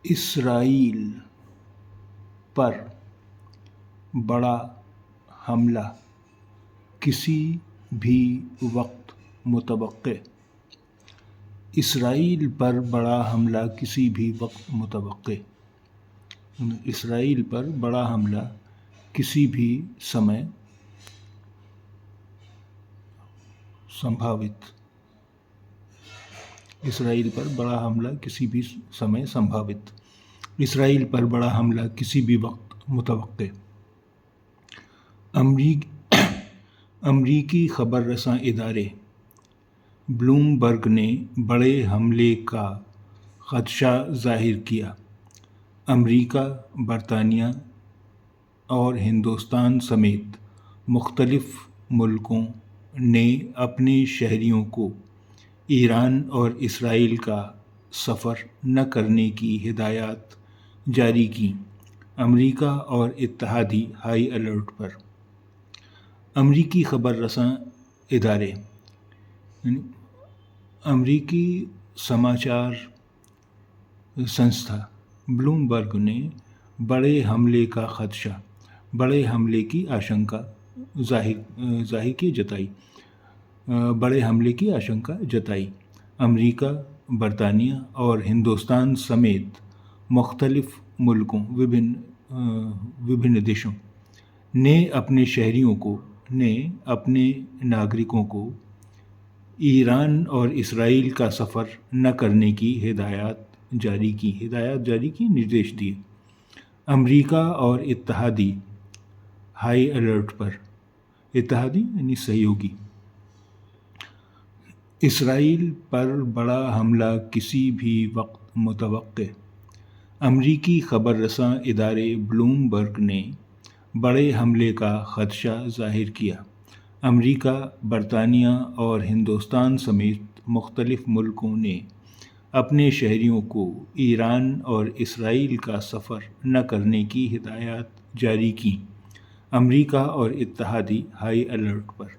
اسرائیل پر بڑا حملہ کسی بھی وقت متوقع۔ اسرائیل پر بڑا حملہ کسی بھی وقت متوقع۔ اسرائیل پر بڑا حملہ کسی بھی سمے سمبھاوت۔ اسرائیل پر بڑا حملہ کسی بھی سمے سمبھاوت۔ اسرائیل پر بڑا حملہ کسی بھی وقت متوقع۔ امریکی خبر رساں ادارے بلومبرگ نے بڑے حملے کا خدشہ ظاہر کیا۔ امریکہ، برطانیہ اور ہندوستان سمیت مختلف ملکوں نے اپنے شہریوں کو ایران اور اسرائیل کا سفر نہ کرنے کی ہدایات جاری کیں۔ امریکہ اور اتحادی ہائی الرٹ پر۔ امریکی خبر رساں ادارے امریکی سماچار سنستھا بلومبرگ نے بڑے حملے کا خدشہ، بڑے حملے کی آشنکا جتائی۔ امریکہ، برطانیہ اور ہندوستان سمیت مختلف ملکوں وبھن دیشوں نے اپنے شہریوں نے اپنے ناگرکوں کو ایران اور اسرائیل کا سفر نہ کرنے کی ہدایات جاری کی، نردیش دیے۔ امریکہ اور اتحادی ہائی الرٹ پر۔ اتحادی یعنی سہیوگی۔ اسرائیل پر بڑا حملہ کسی بھی وقت متوقع۔ امریکی خبر رساں ادارے بلومبرگ نے بڑے حملے کا خدشہ ظاہر کیا۔ امریکہ، برطانیہ اور ہندوستان سمیت مختلف ملکوں نے اپنے شہریوں کو ایران اور اسرائیل کا سفر نہ کرنے کی ہدایات جاری کیں۔ امریکہ اور اتحادی ہائی الرٹ پر۔